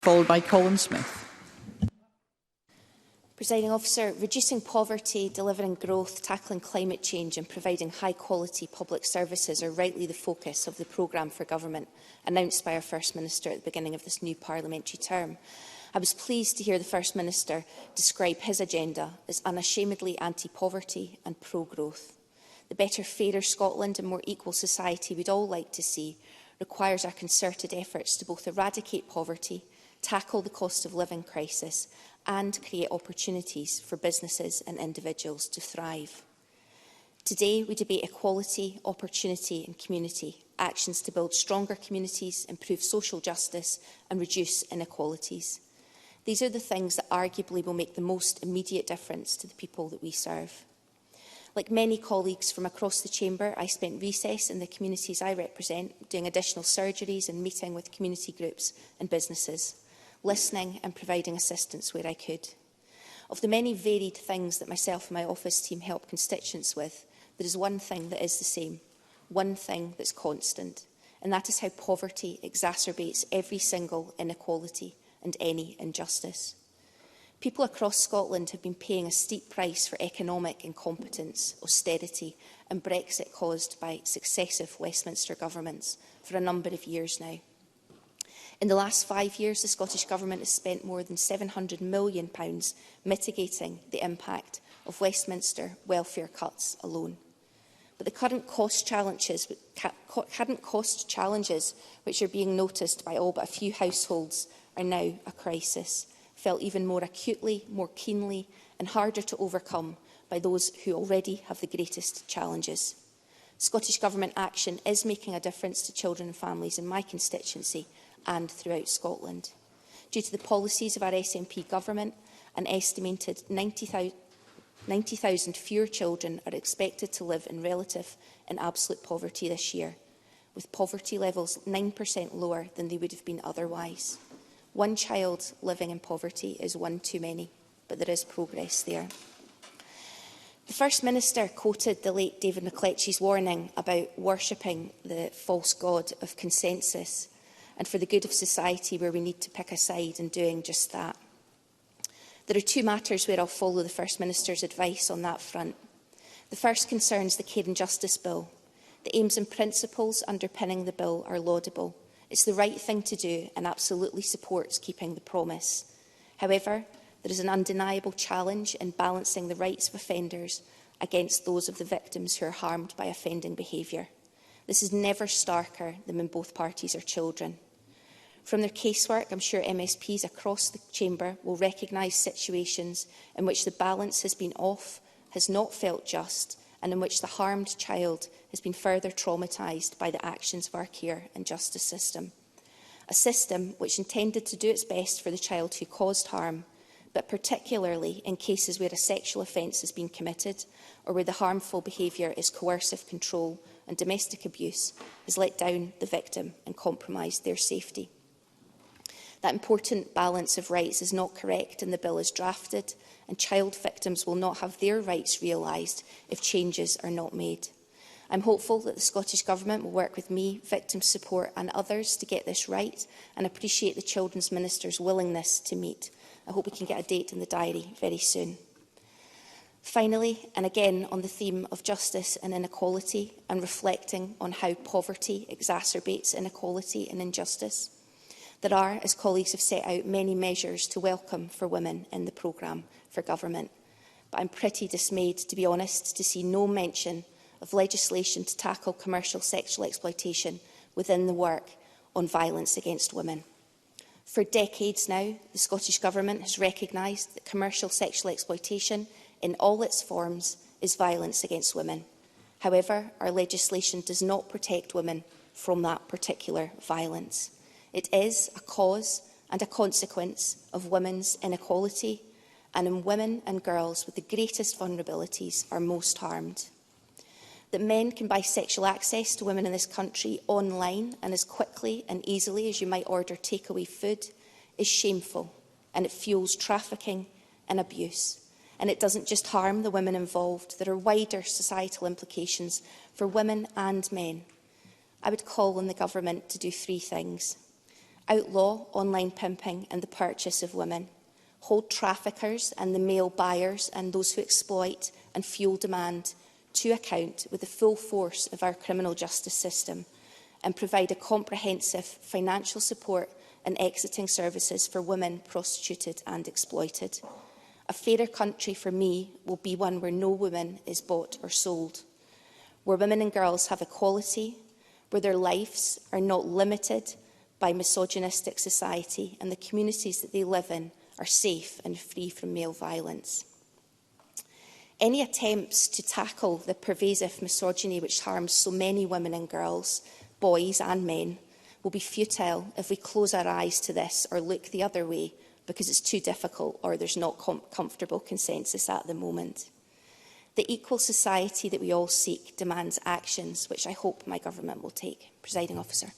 followed by Colin Smith. Presiding Officer, reducing poverty, delivering growth, tackling climate change and providing high-quality public services are rightly the focus of the programme for government announced by our First Minister at the beginning of this new parliamentary term. I was pleased to hear the First Minister describe his agenda as unashamedly anti-poverty and pro-growth. The better, fairer Scotland and more equal society we'd all like to see requires our concerted efforts to both eradicate poverty, tackle the cost of living crisis and create opportunities for businesses and individuals to thrive. Today, we debate equality, opportunity and community, actions to build stronger communities, improve social justice and reduce inequalities. These are the things that arguably will make the most immediate difference to the people that we serve. Like many colleagues from across the Chamber, I spent recess in the communities I represent, doing additional surgeries and meeting with community groups and businesses, listening and providing assistance where I could. Of the many varied things that myself and my office team help constituents with, there is one thing that is the same, one thing that's constant, and that is how poverty exacerbates every single inequality and any injustice. People across Scotland have been paying a steep price for economic incompetence, austerity and Brexit caused by successive Westminster governments for a number of years now. In the last 5 years, the Scottish Government has spent more than £700 million mitigating the impact of Westminster welfare cuts alone. But the current cost challenges which are being noticed by all but a few households are now a crisis, felt even more acutely, more keenly and harder to overcome by those who already have the greatest challenges. Scottish Government action is making a difference to children and families in my constituency and throughout Scotland. Due to the policies of our SNP government, an estimated 90,000 fewer children are expected to live in relative and absolute poverty this year, with poverty levels 9% lower than they would have been otherwise. One child living in poverty is one too many, but there is progress there. The First Minister quoted the late David McLetchie's warning about worshipping the false god of consensus and for the good of society where we need to pick a side in doing just that. There are two matters where I'll follow the First Minister's advice on that front. The first concerns the Care and Justice Bill. The aims and principles underpinning the bill are laudable. It's the right thing to do and absolutely supports keeping the promise. However, there is an undeniable challenge in balancing the rights of offenders against those of the victims who are harmed by offending behaviour. This is never starker than when both parties are children. From their casework, I'm sure MSPs across the Chamber will recognise situations in which the balance has been off, has not felt just, and in which the harmed child has been further traumatised by the actions of our care and justice system. A system which intended to do its best for the child who caused harm, but particularly in cases where a sexual offence has been committed or where the harmful behaviour is coercive control and domestic abuse, has let down the victim and compromised their safety. That important balance of rights is not correct in the bill as drafted, and child victims will not have their rights realised if changes are not made. I'm hopeful that the Scottish Government will work with me, victim support and others to get this right, and appreciate the Children's Minister's willingness to meet. I hope we can get a date in the diary very soon. Finally, and again on the theme of justice and inequality, and reflecting on how poverty exacerbates inequality and injustice, there are, as colleagues have set out, many measures to welcome for women in the programme for government. But I'm pretty dismayed, to be honest, to see no mention of legislation to tackle commercial sexual exploitation within the work on violence against women. For decades now, the Scottish Government has recognised that commercial sexual exploitation in all its forms is violence against women. However, our legislation does not protect women from that particular violence. It is a cause and a consequence of women's inequality, and in women and girls with the greatest vulnerabilities are most harmed. That men can buy sexual access to women in this country online and as quickly and easily as you might order takeaway food is shameful, and it fuels trafficking and abuse. And it doesn't just harm the women involved, there are wider societal implications for women and men. I would call on the Government to do three things. outlaw online pimping and the purchase of women, hold traffickers and the male buyers and those who exploit and fuel demand to account with the full force of our criminal justice system, and provide a comprehensive financial support and exiting services for women prostituted and exploited. A fairer country for me will be one where no woman is bought or sold, where women and girls have equality, where their lives are not limited by misogynistic society and the communities that they live in are safe and free from male violence. Any attempts to tackle the pervasive misogyny which harms so many women and girls, boys and men, will be futile if we close our eyes to this or look the other way because it's too difficult or there's not comfortable consensus at the moment. The equal society that we all seek demands actions which I hope my government will take. Presiding Officer.